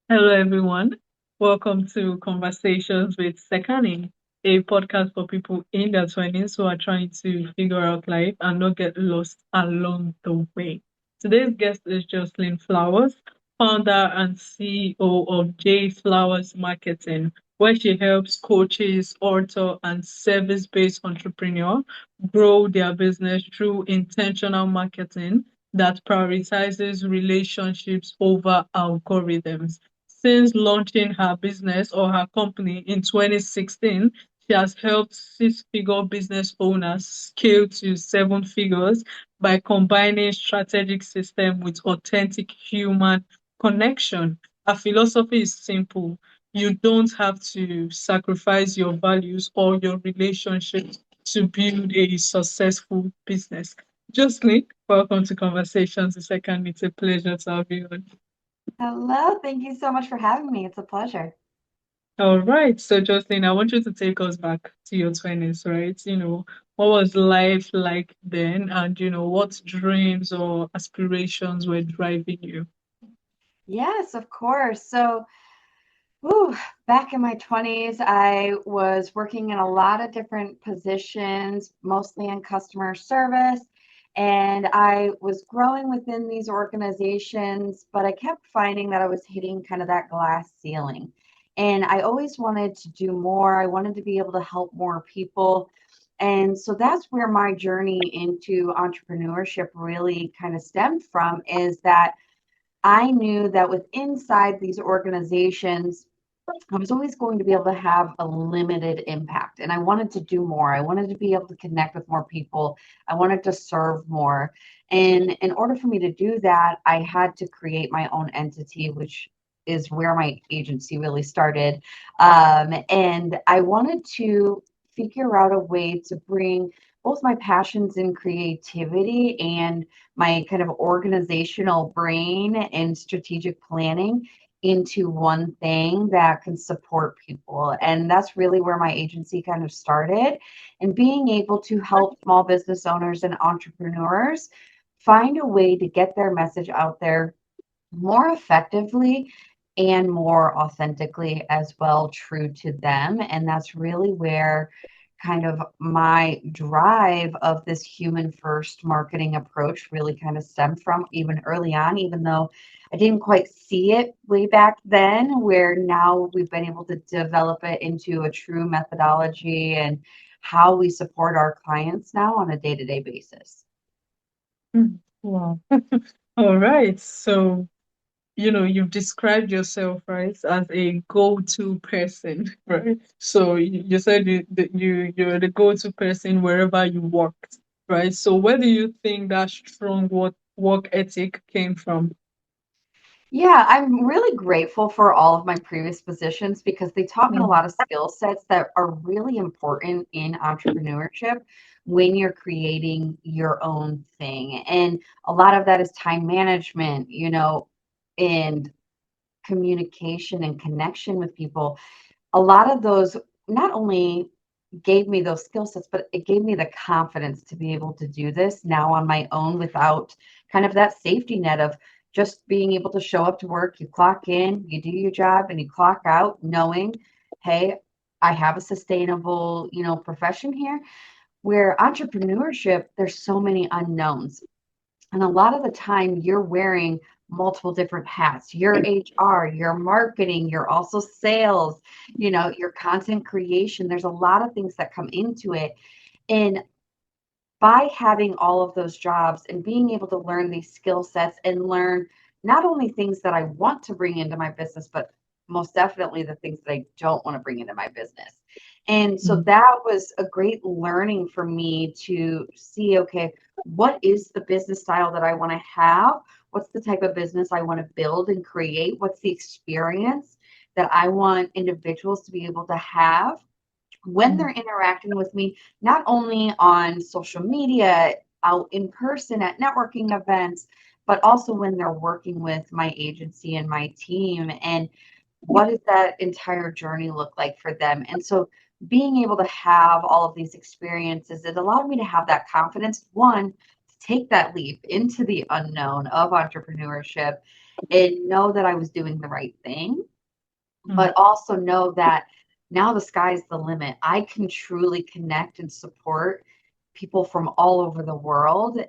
Hello, everyone. Welcome to Conversations with Sekani, a podcast for people in their 20s who are trying to figure out life and not get lost along the way. Today's guest is Jocelyn Flowers, founder and CEO of J Flowers Marketing, where she helps coaches, author, and service-based entrepreneurs grow their business through intentional marketing that prioritizes relationships over algorithms. Since launching her business or her company in 2016, she has helped six-figure business owners scale to seven figures by combining strategic system with authentic human connection. Her philosophy is simple. You don't have to sacrifice your values or your relationships to build a successful business. Jocelyn, welcome to Conversations. It's a pleasure to have you on. Hello, thank you so much for having me. It's a pleasure. All right. So, Justin, I want you to take us back to your 20s, right? What was life like then? And, what dreams or aspirations were driving you? Yes, of course. Whew, back in my 20s, I was working in a lot of different positions, mostly in customer service, and I was growing within these organizations, but I kept finding that I was hitting kind of that glass ceiling. And I always wanted to do more. I wanted to be able to help more people. And so that's where my journey into entrepreneurship really kind of stemmed from, is that I knew that with inside these organizations, I was always going to be able to have a limited impact. And I wanted to do more. I wanted to be able to connect with more people. I wanted to serve more. And in order for me to do that, I had to create my own entity, which is where my agency really started. And I wanted to figure out a way to bring both my passions and creativity and my kind of organizational brain and strategic planning into one thing that can support people. And that's really where my agency kind of started. And being able to help small business owners and entrepreneurs find a way to get their message out there more effectively and more authentically as well, true to them. And that's really where kind of my drive of this human first marketing approach really kind of stemmed from, even early on, even though I didn't quite see it way back then, where now we've been able to develop it into a true methodology and how we support our clients now on a day-to-day basis. Mm, wow. All right. So, you've described yourself, right, as a go-to person, right? So you said you're the go-to person wherever you worked, right? So where do you think that strong work ethic came from? Yeah, I'm really grateful for all of my previous positions because they taught me a Mm, lot of skill sets that are really important in entrepreneurship when you're creating your own thing. And a lot of that is time management, and communication and connection with people. A lot of those not only gave me those skill sets, but it gave me the confidence to be able to do this now on my own without kind of that safety net of just being able to show up to work, you clock in, you do your job, and you clock out, knowing, hey, I have a sustainable, profession here. Where entrepreneurship, there's so many unknowns. And a lot of the time, you're wearing multiple different hats. You're HR, you're marketing, you're also sales, your content creation. There's a lot of things that come into it. And by having all of those jobs and being able to learn these skill sets and learn not only things that I want to bring into my business, but most definitely the things that I don't want to bring into my business. And so mm, that was a great learning for me to see, okay, what is the business style that I want to have? What's the type of business I want to build and create? What's the experience that I want individuals to be able to have when mm, they're interacting with me, not only on social media, out in person at networking events, but also when they're working with my agency and my team. And what does that entire journey look like for them? And so being able to have all of these experiences, it allowed me to have that confidence, one, take that leap into the unknown of entrepreneurship and know that I was doing the right thing, mm, but also know that now the sky's the limit. I can truly connect and support people from all over the world.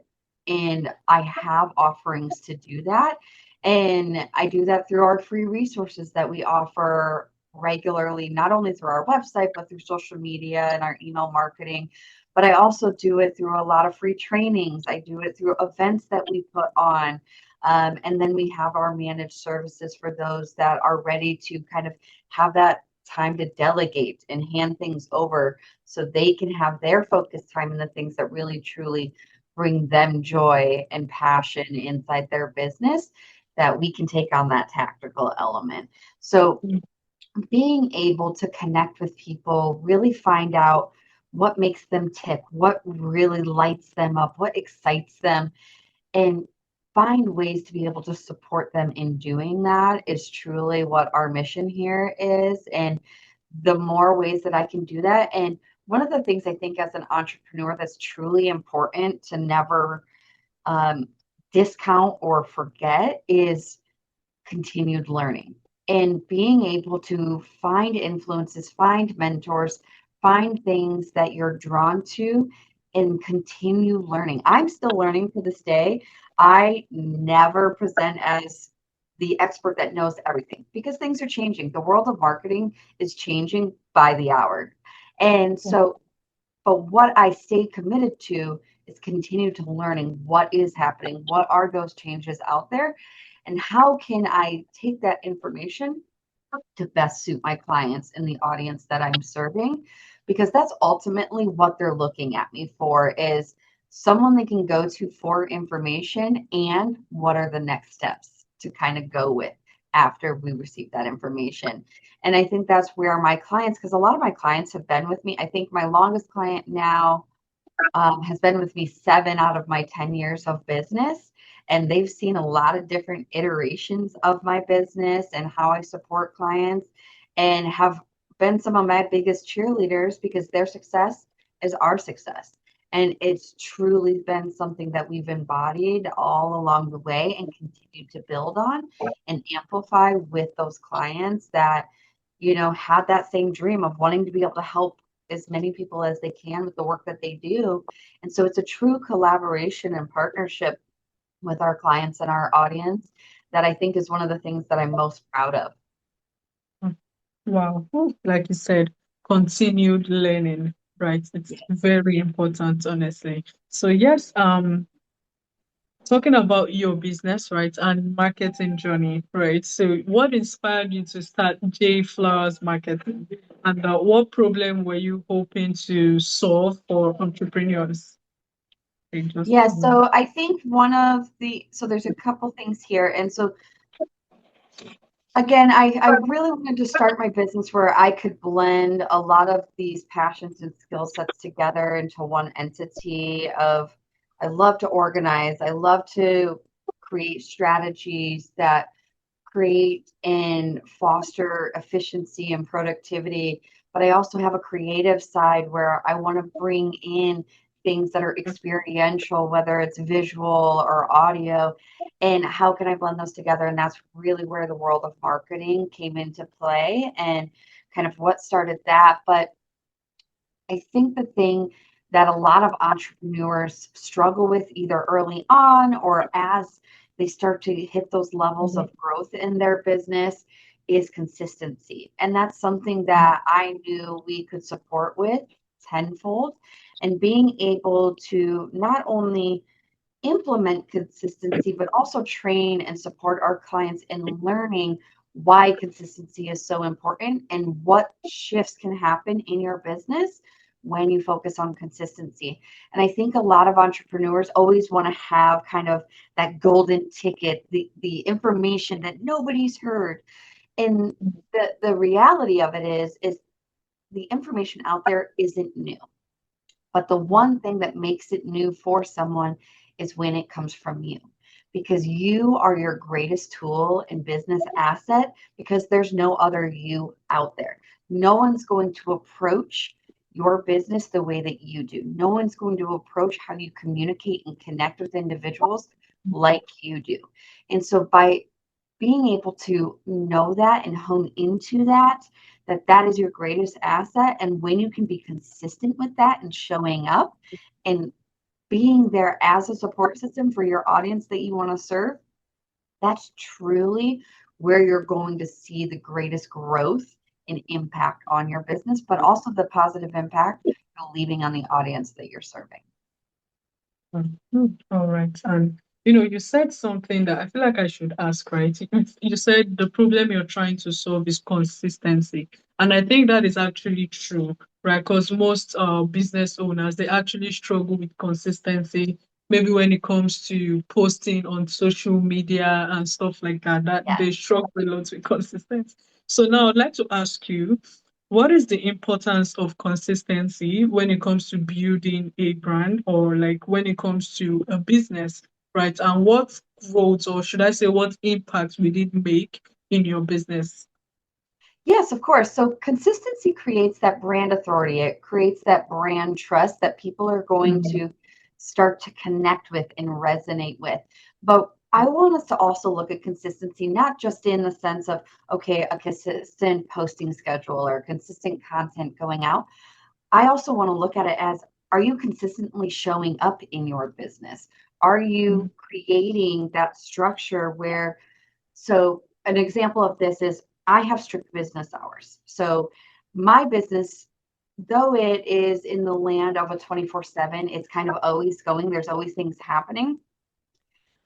And I have offerings to do that. And I do that through our free resources that we offer regularly, not only through our website, but through social media and our email marketing. But I also do it through a lot of free trainings. I do it through events that we put on. And then we have our managed services for those that are ready to kind of have that time to delegate and hand things over so they can have their focus time in the things that really truly bring them joy and passion inside their business, that we can take on that tactical element. So mm, being able to connect with people, really find out what makes them tick, what really lights them up, what excites them, and find ways to be able to support them in doing that is truly what our mission here is. And the more ways that I can do that. And one of the things I think as an entrepreneur that's truly important to never um, discount or forget is continued learning and being able to find influences, find mentors, find things that you're drawn to, and continue learning. I'm still learning to this day. I never present as the expert that knows everything because things are changing. The world of marketing is changing by the hour. And mm, so but what I stay committed to is continue to learning what is happening, what are those changes out there, and how can I take that information to best suit my clients and the audience that I'm serving, because that's ultimately what they're looking at me for is someone they can go to for information and what are the next steps to kind of go with after we receive that information. And I think that's where my clients, because a lot of my clients have been with me. I think my longest client now has been with me 7 out of my 10 years of business. And they've seen a lot of different iterations of my business and how I support clients and have been some of my biggest cheerleaders because their success is our success. And it's truly been something that we've embodied all along the way and continue to build on and amplify with those clients that, had that same dream of wanting to be able to help as many people as they can with the work that they do. And so it's a true collaboration and partnership with our clients and our audience that I think is one of the things that I'm most proud of. mm. Wow. Like you said, continued learning, right? It's very important, honestly. So yes, talking about your business, right, and marketing journey, right? So what inspired you to start J Flowers Marketing? And what problem were you hoping to solve for entrepreneurs? Like just Yeah, so I think so there's a couple things here. And so again, I really wanted to start my business where I could blend a lot of these passions and skill sets together into one entity of I love to organize. I love to create strategies that create and foster efficiency and productivity. But I also have a creative side where I want to bring in things that are experiential, whether it's visual or audio, and how can I blend those together? And that's really where the world of marketing came into play and kind of what started that. But I think the thing that a lot of entrepreneurs struggle with either early on or as they start to hit those levels of growth in their business is consistency. And that's something that I knew we could support with tenfold. And being able to not only implement consistency, but also train and support our clients in learning why consistency is so important and what shifts can happen in your business when you focus on consistency. And I think a lot of entrepreneurs always want to have kind of that golden ticket, the information that nobody's heard. And the reality of it is the information out there isn't new. But the one thing that makes it new for someone is when it comes from you, because you are your greatest tool and business asset because there's no other you out there. No one's going to approach your business the way that you do. No one's going to approach how you communicate and connect with individuals like you do. And so by being able to know that and hone into that, that is your greatest asset. And when you can be consistent with that and showing up and being there as a support system for your audience that you want to serve, that's truly where you're going to see the greatest growth and impact on your business, but also the positive impact you're leaving on the audience that you're serving. All right. And you said something that I feel like I should ask, right? You said the problem you're trying to solve is consistency. And I think that is actually true, right? Because most business owners, they actually struggle with consistency. Maybe when it comes to posting on social media and stuff like that, that they Yes. struggle a lot with consistency. So now I'd like to ask you, what is the importance of consistency when it comes to building a brand or like when it comes to a business, right? And what growth, or should I say, what impact will it make in your business? Yes, of course. So consistency creates that brand authority. It creates that brand trust that people are going Mm, to start to connect with and resonate with. But I want us to also look at consistency, not just in the sense of, okay, a consistent posting schedule or consistent content going out. I also want to look at it as, are you consistently showing up in your business? Are mm, you creating that structure where, so an example of this is I have strict business hours. So my business, though it is in the land of a 24/7, it's kind of always going, there's always things happening.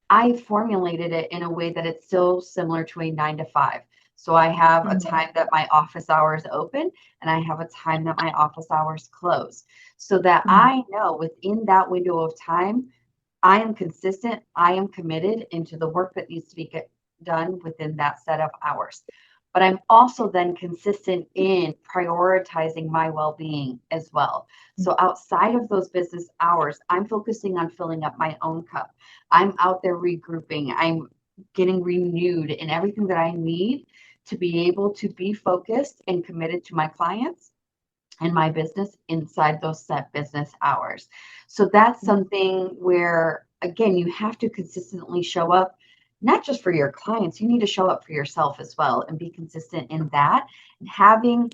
I formulated it in a way that it's still similar to a 9 to 5. So I have a mm, time that my office hours open and I have a time that my office hours close so that mm, I know within that window of time, I am consistent, I am committed into the work that needs to be done within that set of hours. But I'm also then consistent in prioritizing my well being as well. mm, So outside of those business hours, I'm focusing on filling up my own cup. I'm out there regrouping, I'm getting renewed in everything that I need to be able to be focused and committed to my clients and my business inside those set business hours. So that's mm, something where, again, you have to consistently show up, not just for your clients, you need to show up for yourself as well and be consistent in that and having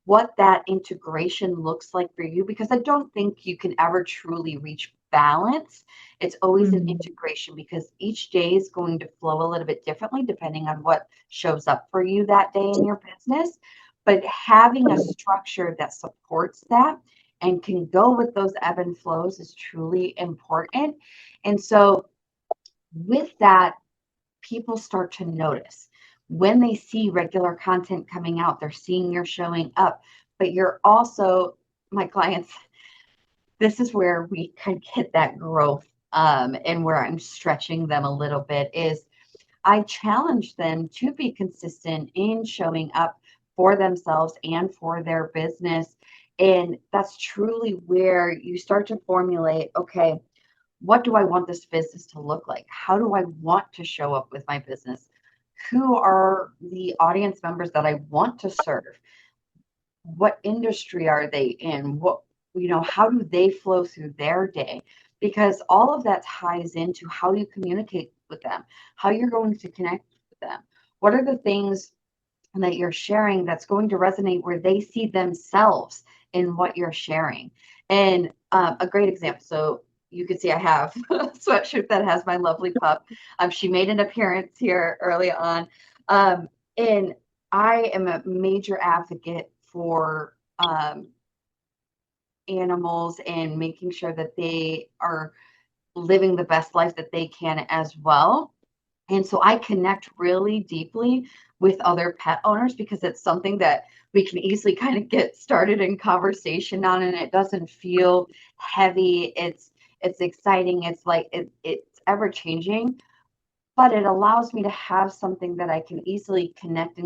what that integration looks like for you, because I don't think you can ever truly reach balance. It's always an mm, integration because each day is going to flow a little bit differently depending on what shows up for you that day in your business. But having a structure that supports that and can go with those ebb and flows is truly important. And so, with that, people start to notice when they see regular content coming out, they're seeing you're showing up, but you're also, my clients, this is where we kind of get that growth, and where I'm stretching them a little bit is I challenge them to be consistent in showing up for themselves and for their business. And that's truly where you start to formulate, okay, what do I want this business to look like? How do I want to show up with my business? Who are the audience members that I want to serve? What industry are they in? How do they flow through their day? Because all of that ties into how you communicate with them, how you're going to connect with them. What are the things that you're sharing that's going to resonate where they see themselves in what you're sharing? And a great example. So you can see I have a sweatshirt that has my lovely pup. She made an appearance here early on. And I am a major advocate for animals and making sure that they are living the best life that they can as well. And so I connect really deeply with other pet owners because it's something that we can easily kind of get started in conversation on, and it doesn't feel heavy. It's exciting. It's like it's ever changing, but it allows me to have something that I can easily connect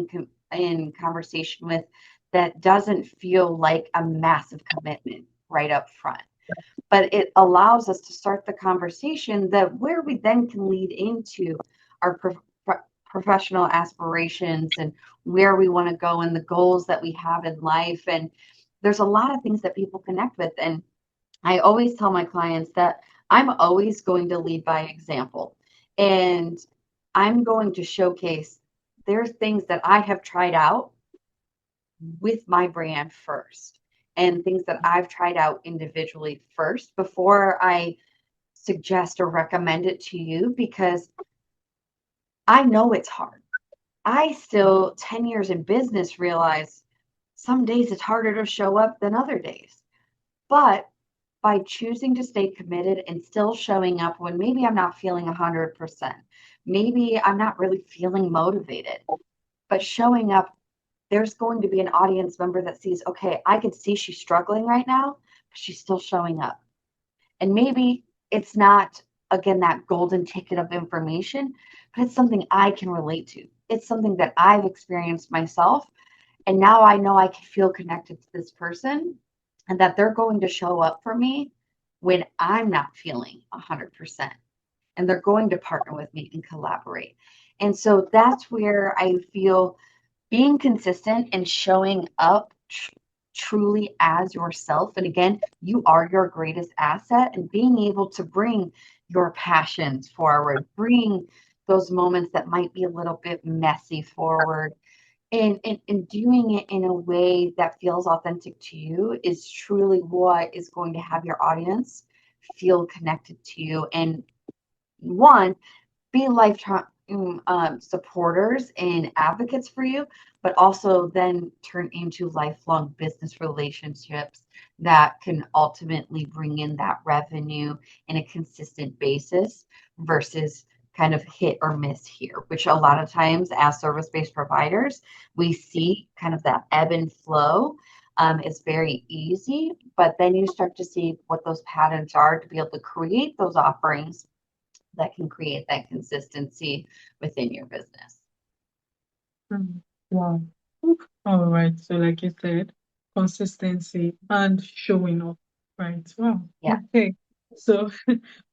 in conversation with that doesn't feel like a massive commitment right up front. But it allows us to start the conversation that where we then can lead into our professional aspirations and where we want to go and the goals that we have in life. And there's a lot of things that people connect with. And I always tell my clients that I'm always going to lead by example. And I'm going to showcase there's things that I have tried out with my brand first and things that I've tried out individually first before I suggest or recommend it to you, because I know it's hard. I still, 10 years in business, realize some days it's harder to show up than other days. But by choosing to stay committed and still showing up when maybe I'm not feeling 100%, maybe I'm not really feeling motivated, but showing up, there's going to be an audience member that sees, okay, I can see she's struggling right now, but she's still showing up. And maybe it's not, again, that golden ticket of information, but it's something I can relate to. It's something that I've experienced myself. And now I know I can feel connected to this person and that they're going to show up for me when I'm not feeling 100%. And they're going to partner with me and collaborate. And so that's where I feel being consistent and showing up truly as yourself. And again, you are your greatest asset, and being able to bring your passions forward, bring those moments that might be a little bit messy forward, and doing it in a way that feels authentic to you is truly what is going to have your audience feel connected to you. And one, be lifetime supporters and advocates for you, but also then turn into lifelong business relationships that can ultimately bring in that revenue in a consistent basis versus kind of hit or miss here, which a lot of times as service-based providers, we see kind of that ebb and flow. It's very easy, but then you start to see what those patterns are to be able to create those offerings that can create that consistency within your business. Mm. Wow. Oof. All right. So, like you said, consistency and showing up. Right. Wow. Yeah. Okay. So,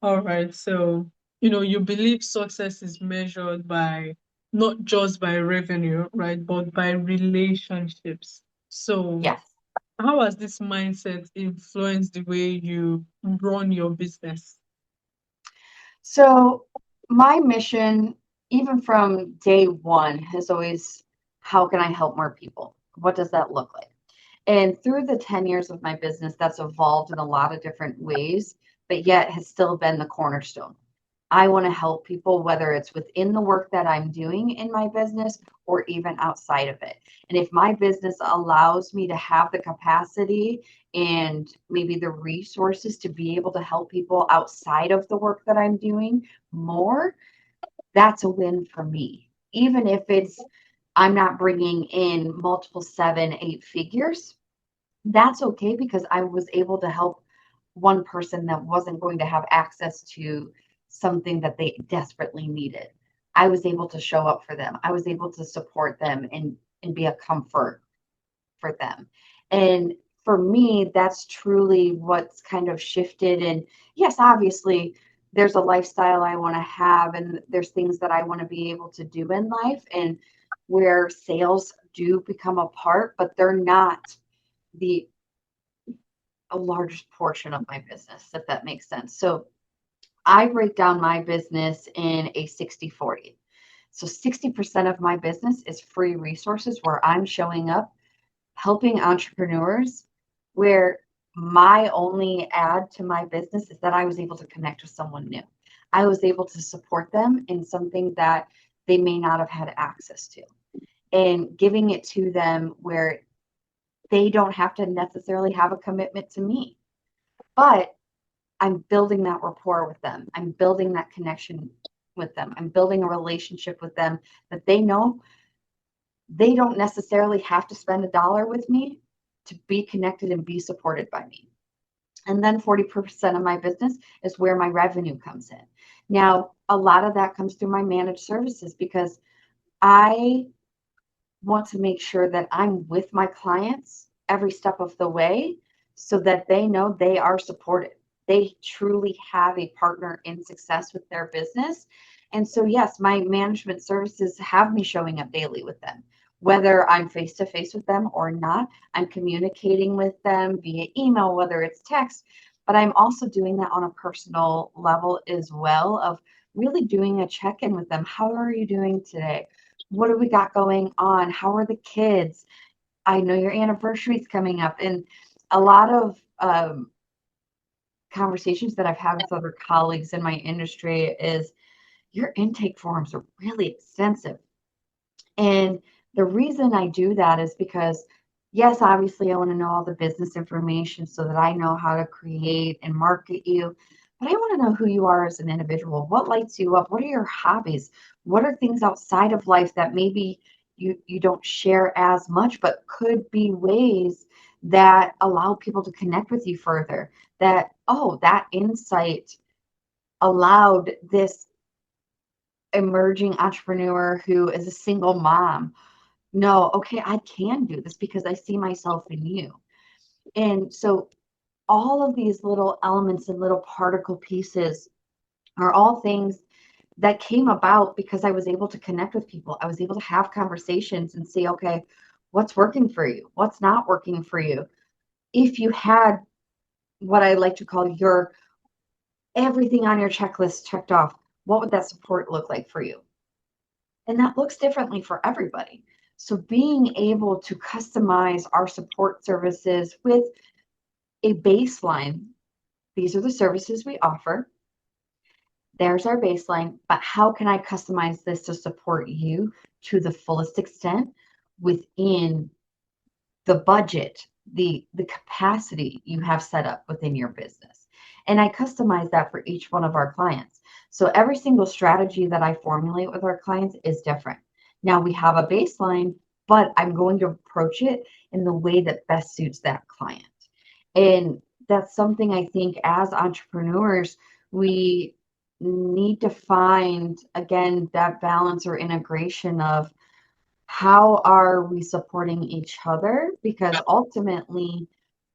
all right. So, you believe success is measured by not just by revenue, right, but by relationships. So, Yes. how has this mindset influenced the way you run your business? So my mission, even from day one, has always, how can I help more people? What does that look like? And through the 10 years of my business, that's evolved in a lot of different ways, but yet has still been the cornerstone. I want to help people, whether it's within the work that I'm doing in my business or even outside of it. And if my business allows me to have the capacity and maybe the resources to be able to help people outside of the work that I'm doing more, that's a win for me. Even if it's, I'm not bringing in multiple seven, eight figures, that's okay because I was able to help one person that wasn't going to have access to something that they desperately needed. I was able to show up for them. I was able to support them and be a comfort for them. And for me, that's truly what's kind of shifted. And yes, obviously, there's a lifestyle I want to have, and there's things that I want to be able to do in life, and where sales do become a part, but they're not the a large portion of my business, if that makes sense. So I break down my business in a 60/40. So 60% of my business is free resources where I'm showing up, helping entrepreneurs, where my only add to my business is that I was able to connect with someone new. I was able to support them in something that they may not have had access to, and giving it to them where they don't have to necessarily have a commitment to me, but I'm building that rapport with them. I'm building that connection with them. I'm building a relationship with them that they know they don't necessarily have to spend a dollar with me to be connected and be supported by me. And then 40% of my business is where my revenue comes in. Now, a lot of that comes through my managed services because I want to make sure that I'm with my clients every step of the way so that they know they are supported. They truly have a partner in success with their business. And so, yes, my management services have me showing up daily with them. whether I'm face to face with them or not. I'm communicating with them via email, whether it's text, but I'm also doing that on a personal level as well, of really doing a check in with them. How are you doing today? What do we got going on? How are the kids? I know your anniversary is coming up. And a lot of conversations that I've had with other colleagues in my industry is your intake forms are really extensive. And the reason I do that is because, yes, obviously, I want to know all the business information so that I know how to create and market you. But I want to know who you are as an individual. What lights you up? What are your hobbies? What are things outside of life that maybe you don't share as much, but could be ways that allow people to connect with you further? That, oh, that insight allowed this emerging entrepreneur who is a single mom, no, okay, I can do this because I see myself in you. And so all of these little elements and little particle pieces are all things that came about because I was able to connect with people. I was able to have conversations and see, okay, what's working for you? What's not working for you? If you had what I like to call your everything on your checklist checked off, what would that support look like for you? And that looks differently for everybody. So being able to customize our support services with a baseline, these are the services we offer. There's our baseline, but how can I customize this to support you to the fullest extent within the budget, the capacity you have set up within your business? And I customize that for each one of our clients. So every single strategy that I formulate with our clients is different. Now we have a baseline, but I'm going to approach it in the way that best suits that client. And that's something I think as entrepreneurs, we need to find, again, that balance or integration of how are we supporting each other? Because ultimately,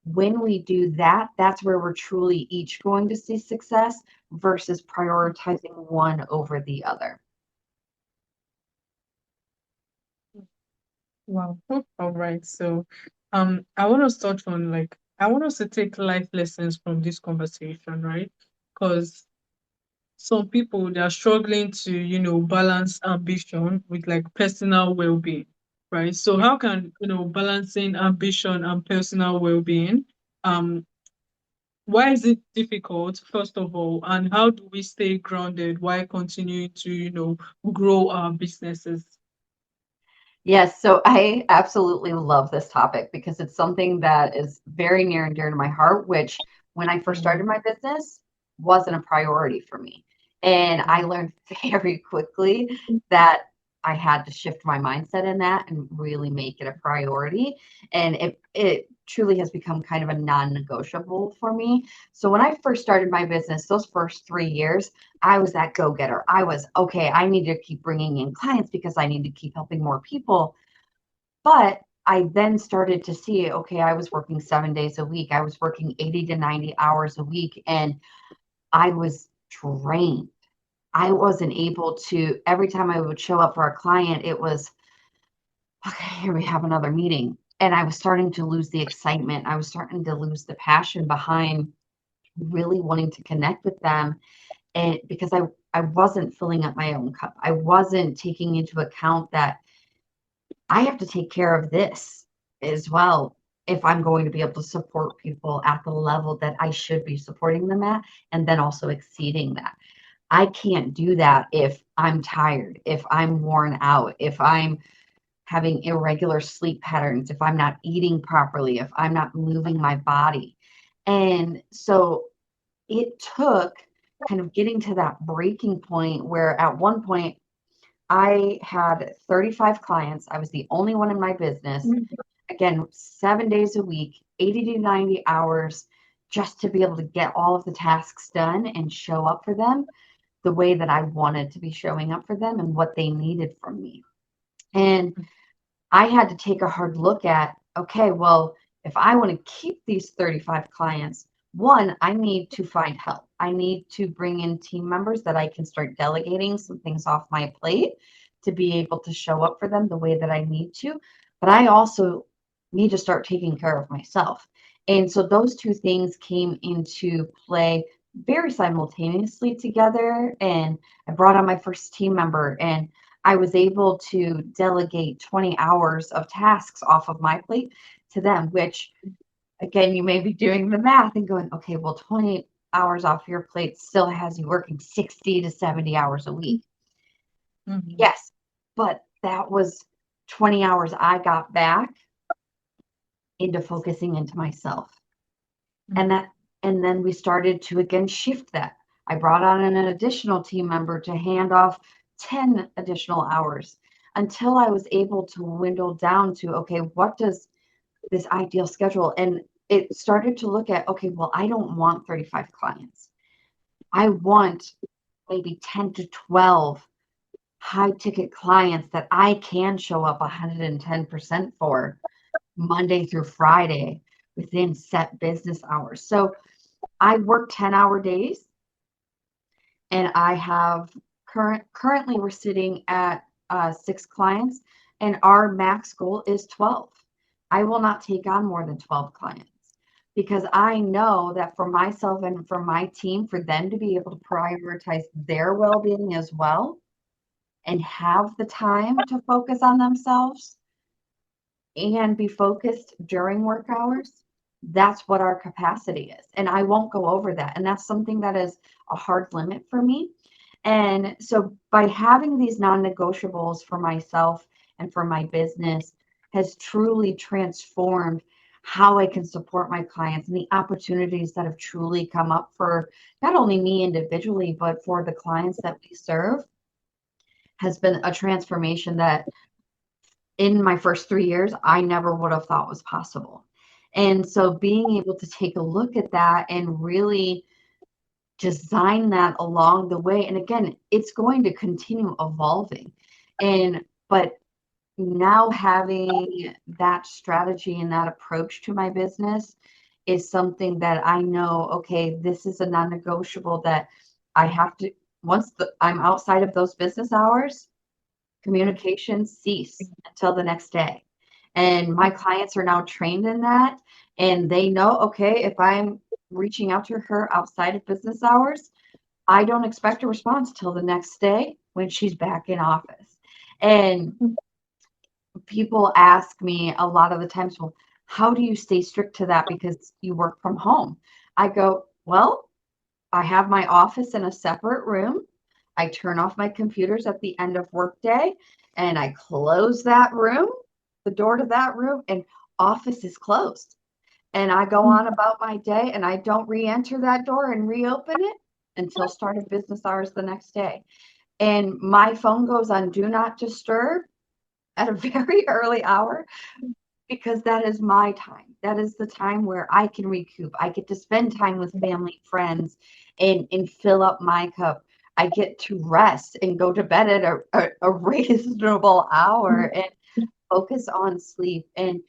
when we do that, that's where we're truly each going to see success versus prioritizing one over the other. Wow. All right. So, I want to touch on like I want us to take life lessons from this conversation, right? Because some people they are struggling to, balance ambition with like personal well-being, right? So how can, balancing ambition and personal well-being, um, why is it difficult, first of all, and how do we stay grounded while continuing to, grow our businesses? Yes, so I absolutely love this topic because it's something that is very near and dear to my heart, which when I first started my business wasn't a priority for me. And I learned very quickly that I had to shift my mindset in that and really make it a priority. And it truly has become kind of a non-negotiable for me. So when I first started my business, those first 3 years, I was that go getter. I was, okay, I need to keep bringing in clients because I need to keep helping more people. But I then started to see, okay, I was working 7 days a week. I was working 80 to 90 hours a week, and I was drained. I wasn't able to, every time I would show up for a client, it was, okay, here we have another meeting. And I was starting to lose the excitement. I was starting to lose the passion behind really wanting to connect with them, and because I wasn't filling up my own cup. I wasn't taking into account that I have to take care of this as well if I'm going to be able to support people at the level that I should be supporting them at, and then also exceeding that. I can't do that if I'm tired, if I'm worn out, if I'm having irregular sleep patterns, if I'm not eating properly, if I'm not moving my body. And so it took kind of getting to that breaking point where at one point I had 35 clients. I was the only one in my business. Again, 7 days a week, 80 to 90 hours, just to be able to get all of the tasks done and show up for them the way that I wanted to be showing up for them and what they needed from me. And I had to take a hard look at, okay, well, if I want to keep these 35 clients, one, I need to find help. I need to bring in team members that I can start delegating some things off my plate, because I wasn't able to to be able to show up for them the way that I need to. But I also need to start taking care of myself. And so those two things came into play very simultaneously together. And I brought on my first team member, and I was able to delegate 20 hours of tasks off of my plate to them, which again, you may be doing the math and going, okay, well, 20 hours off your plate still has you working 60 to 70 hours a week. Mhm. Yes, but that was 20 hours I got back into focusing into myself. And Mhm. that, and then we started to again shift that. I brought on an additional team member to hand off 10 additional hours until I was able to dwindle down to, okay, what does this ideal schedule? And it started to look at, okay, well, I don't want 35 clients. I want maybe 10 to 12 high ticket clients that I can show up 110% for Monday through Friday within set business hours. So I work 10-hour days, and I have currently we're sitting at 6 clients, and our max goal is 12. I will not take on more than 12 clients because I know that for myself and for my team, for them to be able to prioritize their well-being as well and have the time to focus on themselves and be focused during work hours, that's what our capacity is. And I won't go over that. And that's something that is a hard limit for me. And so by having these non-negotiables for myself and for my business has truly transformed how I can support my clients and the opportunities that have truly come up for not only me individually, but for the clients that we serve has been a transformation that in my first 3 years, I never would have thought was possible. And so being able to take a look at that and really design that along the way. And again, it's going to continue evolving. But now having that strategy and that approach to my business is something that I know, okay, this is a non-negotiable that I have to, I'm outside of those business hours, communications cease until the next day. And my clients are now trained in that. And they know, okay, if I'm reaching out to her outside of business hours, I don't expect a response till the next day when she's back in office. And people ask me a lot of the times, well, how do you stay strict to that because you work from home? I go, well, I have my office in a separate room. I turn off my computers at the end of workday and I close that room, the door to that room, and office is closed. And I go on about my day and I don't re-enter that door and reopen it until start of business hours the next day. And my phone goes on do not disturb at a very early hour because that is my time. That is the time where I can recoup. I get to spend time with family, friends, and fill up my cup. I get to rest and go to bed at a reasonable hour and focus on sleep. And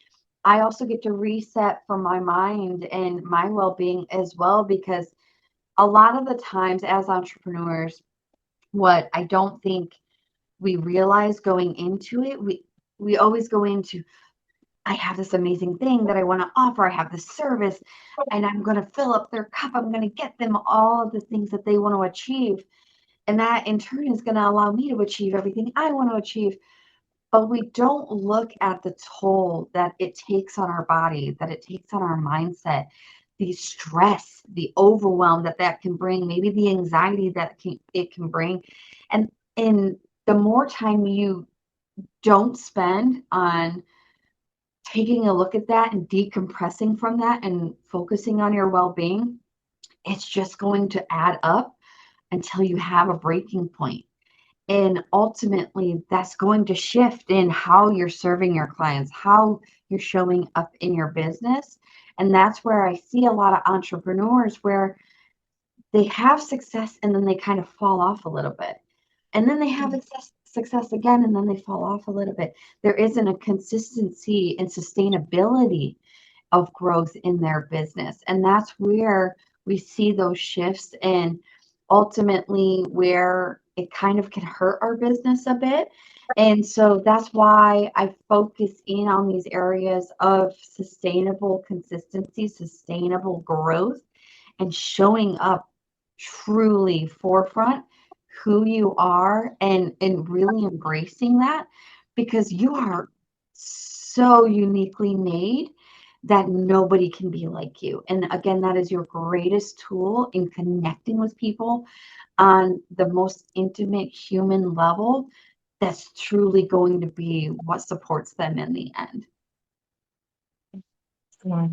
I also get to reset for my mind and my well-being as well, because a lot of the times as entrepreneurs, what I don't think we realize going into it, we always go into, I have this amazing thing that I want to offer. I have this service and I'm going to fill up their cup. I'm going to get them all of the things that they want to achieve. And that in turn is going to allow me to achieve everything I want to achieve. But we don't look at the toll that it takes on our body, that it takes on our mindset, the stress, the overwhelm that that can bring, maybe the anxiety that it can bring. And the more time you don't spend on taking a look at that and decompressing from that and focusing on your well-being, it's just going to add up until you have a breaking point. And ultimately, that's going to shift in how you're serving your clients, how you're showing up in your business. And that's where I see a lot of entrepreneurs where they have success and then they kind of fall off a little bit. And then they have success again and then they fall off a little bit. There isn't a consistency and sustainability of growth in their business. And that's where we see those shifts and ultimately where it kind of can hurt our business a bit. And so that's why I focus in on these areas of sustainable consistency, sustainable growth, and showing up truly forefront who you are, and really embracing that, because you are so uniquely made that nobody can be like you. And again, that is your greatest tool in connecting with people on the most intimate human level. That's truly going to be what supports them in the end. Wow.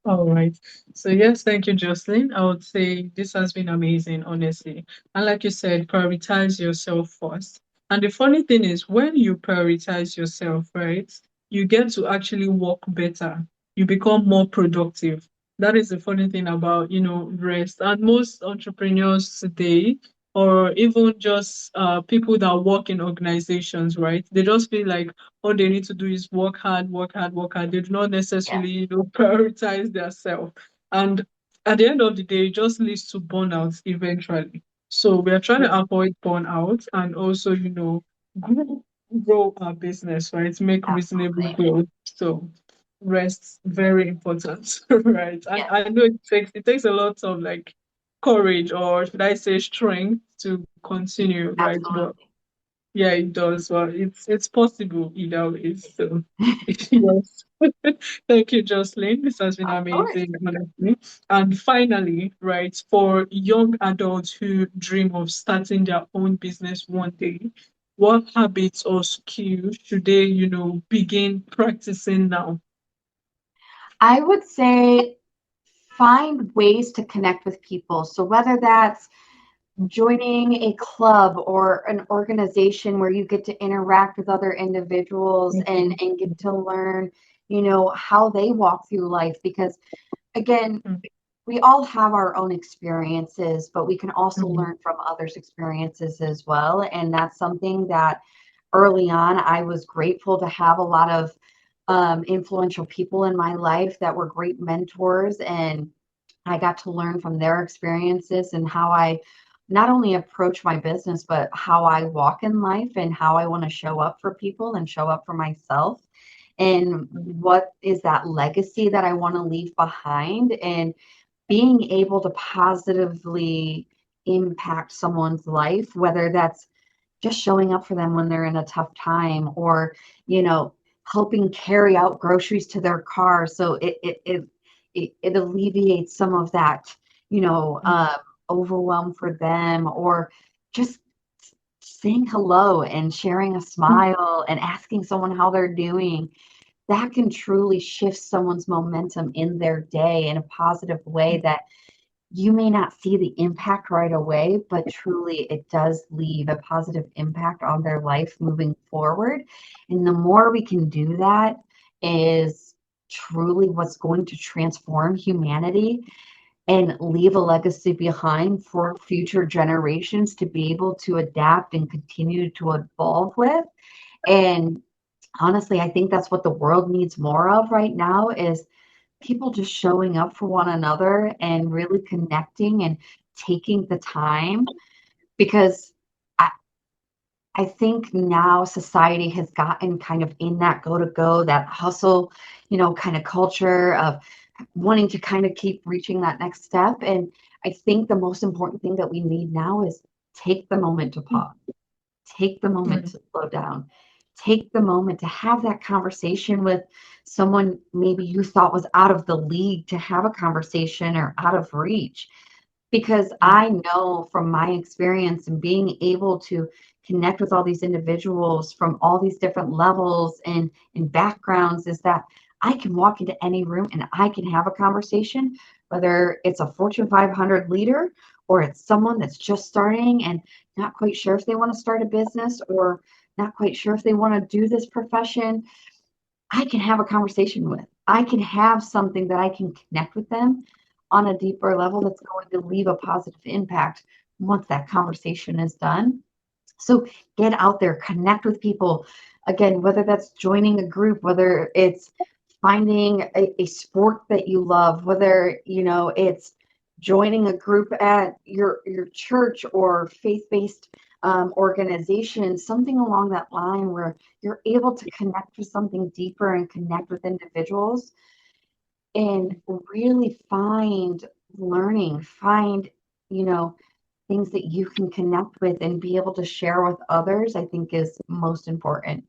All right. So yes, thank you, Jocelyn. I would say this has been amazing, honestly. And like you said, prioritize yourself first. And the funny thing is, when you prioritize yourself, right, you get to actually work better. You become more productive. That is the funny thing about, rest. And most entrepreneurs today, or even just people that work in organizations, right, they just feel like all they need to do is work hard, work hard, work hard. They do not necessarily, Yes, prioritize their self. And at the end of the day, it just leads to burnout eventually. So we are trying to avoid burnout and also, grow, grow our business, right? Make reasonable absolutely. growth. So rest very important, right? And Yes, I know it takes a lot of like courage, or should I say strength, to continue, right? But absolutely. yeah, it does. Well, it's possible either way. So yes. Thank you, Jocelyn. This has been Of course. amazing, honestly. And finally, right, for young adults who dream of starting their own business one day, what habits or skills should they, begin practicing now? I would say find ways to connect with people. So whether that's joining a club or an organization where you get to interact with other individuals, and Mhm, and get to learn, how they walk through life, because again, mhm, we all have our own experiences, but we can also mhm, learn from others' experiences as well. And that's something that early on I was grateful to have a lot of influential people in my life that were great mentors, and I got to learn from their experiences and how I not only approach my business, but how I walk in life and how I want to show up for people and show up for myself. And what is that legacy that I want to leave behind? And being able to positively impact someone's life, whether that's just showing up for them when they're in a tough time, or you know helping carry out groceries to their car, so it alleviates some of that, you know mhm, um, overwhelm for them, or just saying hello and sharing a smile and asking someone how they're doing. That can truly shift someone's momentum in their day in a positive way, that you may not see the impact right away, but truly it does leave a positive impact on their life moving forward. And the more we can do that is truly what's going to transform humanity and leave a legacy behind for future generations to be able to adapt and continue to evolve with. And honestly, I think that's what the world needs more of right now, is people just showing up for one another and really connecting and taking the time, because I, I think now society has gotten kind of in that go to go, that hustle, kind of culture of wanting to kind of keep reaching that next step. And I think the most important thing that we need now is take the moment to pause, take the moment mhm, to slow down, take the moment to have that conversation with someone maybe you thought was out of the league, to have a conversation or out of reach. Because mhm, I know from my experience and being able to connect with all these individuals from all these different levels and backgrounds, is that I can walk into any room and I can have a conversation, whether it's a Fortune 500 leader or it's someone that's just starting and not quite sure if they want to start a business, or not quite sure if they want to do this profession. I can have a conversation with. I can have something that I can connect with them on a deeper level that's going to leave a positive impact once that conversation is done. So get out there, connect with people. Again, whether that's joining a group, whether it's finding a sport that you love, whether it's joining a group at your church or faith-based organization, something along that line where you're able to connect with something deeper and connect with individuals and really find learning, find, you know, things that you can connect with and be able to share with others, I think is most important.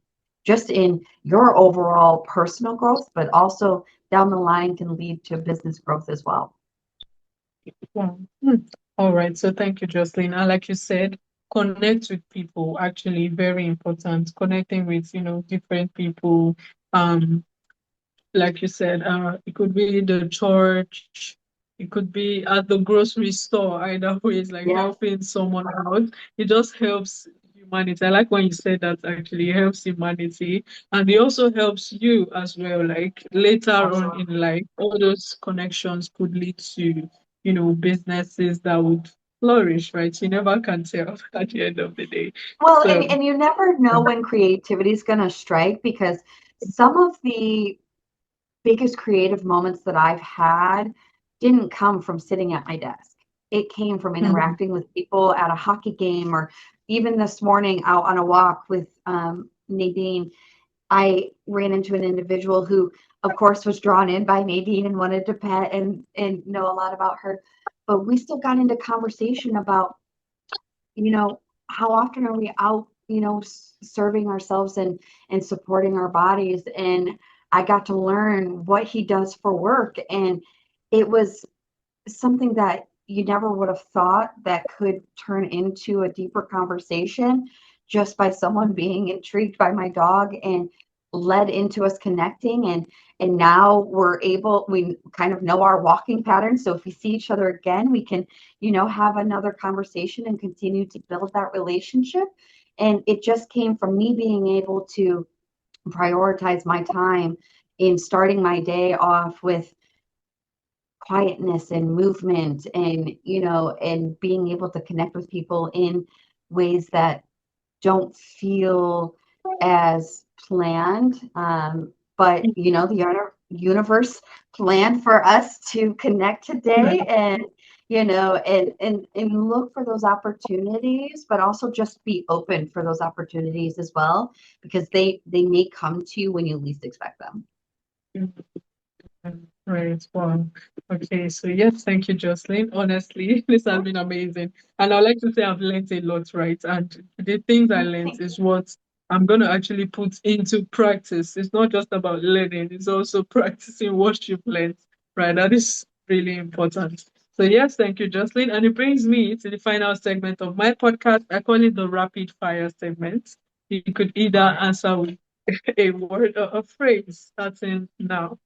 Just in your overall personal growth, but also down the line can lead to business growth as well. Wow. Hmm. All right. So thank you, Jocelyn. And like you said, connect with people, actually very important. Connecting with, different people. Um, like you said, it could be the church, it could be at the grocery store, either way, it's like Yes. helping someone out. It just helps humanity. I like when you said that actually it helps humanity and it also helps you as well. Like later on in Absolutely. life, all those connections could lead to, businesses that would flourish, right? You never can tell at the end of the day. Well, So, and you never know when creativity is going to strike because some of the biggest creative moments that I've had didn't come from sitting at my desk. It came from mhm, interacting with people at a hockey game or even this morning out on a walk with Nadine. I ran into an individual who, of course, was drawn in by Nadine and wanted to pet and know a lot about her. But we still got into conversation about, you know, how often are we out, serving ourselves and supporting our bodies. And I got to learn what he does for work. And it was something that you never would have thought that could turn into a deeper conversation just by someone being intrigued by my dog and led into us connecting and now we kind of know our walking patterns, so if we see each other again we can have another conversation and continue to build that relationship. And it just came from me being able to prioritize my time in starting my day off with quietness and movement and and being able to connect with people in ways that don't feel as planned, but the universe planned for us to connect today and and look for those opportunities, but also just be open for those opportunities as well because they may come to you when you least expect them. right. Wow. Okay. So yes, thank you, Jocelyn. Honestly, this has been amazing. And I'd like to say I've learned a lot, right? And the things I Oh, learned thank you. is what I'm going to actually put into practice. It's not just about learning, it's also practicing what you've learned, right? That is really important. So yes, thank you, Jocelyn. And it brings me to the final segment of my podcast. I call it the rapid fire segment. You could either Love it. answer with a word or a phrase starting now.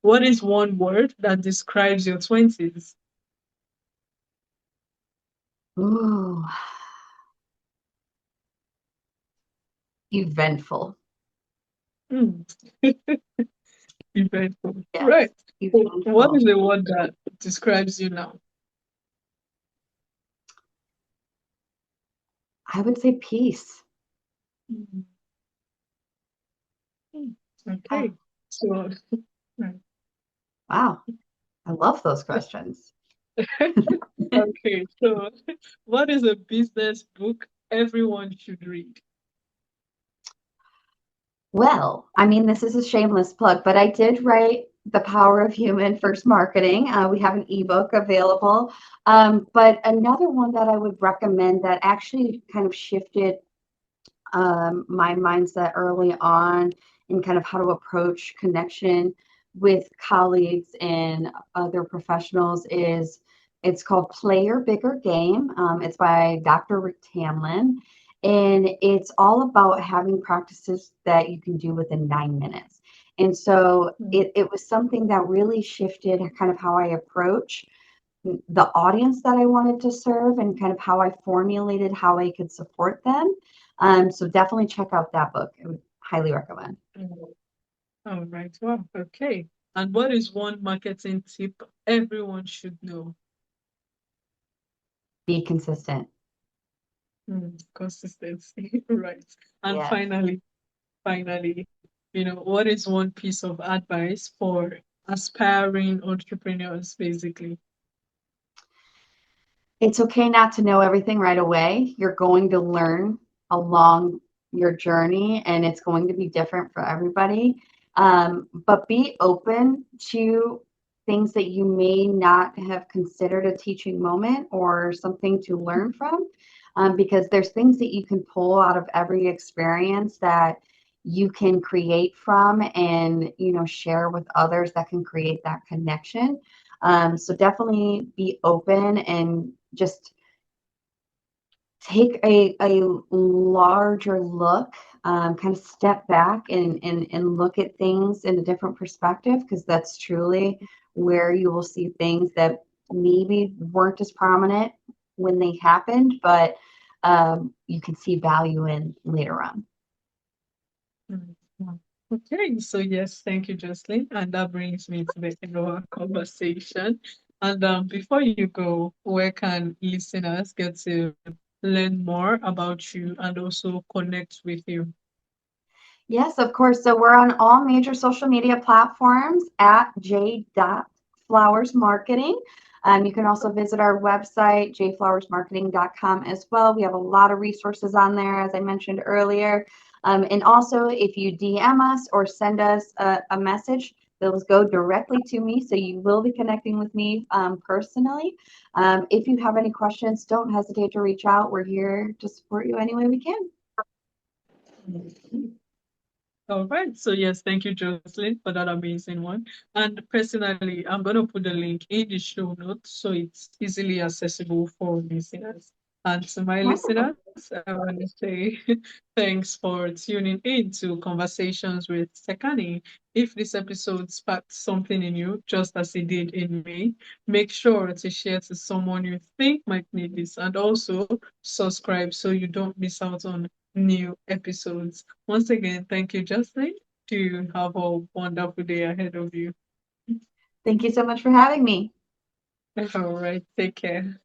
What is one word that describes your 20s? Ooh, eventful. Hmm. Eventful. Yes, Right. So what is eventful. the word that describes you now? I would say peace. Hmm. Yeah. Okay. So, right. Wow. I love those questions. Okay. So, what is a business book everyone should read? Well, I mean, this is a shameless plug, but I did write The Power of Human First Marketing. We have an ebook available. But another one that I would recommend that actually kind of shifted my mindset early on in kind of how to approach connection with colleagues and other professionals is it's called Play Your Bigger Game. It's by Dr. Rick Tamlin. And it's all about having practices that you can do within 9 minutes. And so Hmm. it was something that really shifted kind of how I approach the audience that I wanted to serve and kind of how I formulated how I could support them. So definitely check out that book. I would highly recommend. All right. Wow. Okay. And what is one marketing tip everyone should know? Be consistent. Consistency. Right. And Yes. finally, what is one piece of advice for aspiring entrepreneurs, basically? It's okay not to know everything right away. You're going to learn along your journey, and it's going to be different for everybody. But be open to things that you may not have considered a teaching moment or something to learn from, because there's things that you can pull out of every experience that you can create from and share with others that can create that connection. So definitely be open and just take a larger look, kind of step back and look at things in a different perspective, because that's truly where you will see things that maybe weren't as prominent when they happened, but you can see value in later on. Mm, mm. Okay, so yes, thank you, Jocelyn. And that brings me to the end of our conversation. And before you go, where can listeners get to learn more about you and also connect with you? Yes, of course. So we're on all major social media platforms at Flowers Marketing. You can also visit our website, jflowersmarketing.com, as well. We have a lot of resources on there, as I mentioned earlier. And also, if you DM us or send us a message, those go directly to me. So you will be connecting with me personally. If you have any questions, don't hesitate to reach out. We're here to support you any way we can. All right. So yes, thank you, Jocelyn, for that amazing one. And personally, I'm gonna put the link in the show notes so it's easily accessible for listeners. And to my Wonderful. listeners, I want to say thanks for tuning in to Conversations with Sekani. If this episode sparked something in you, just as it did in me, make sure to share to someone you think might need this, and also subscribe so you don't miss out on new episodes. Once again, thank you, Jocelyn. You have a wonderful day ahead of you. Thank you so much for having me. All right, take care.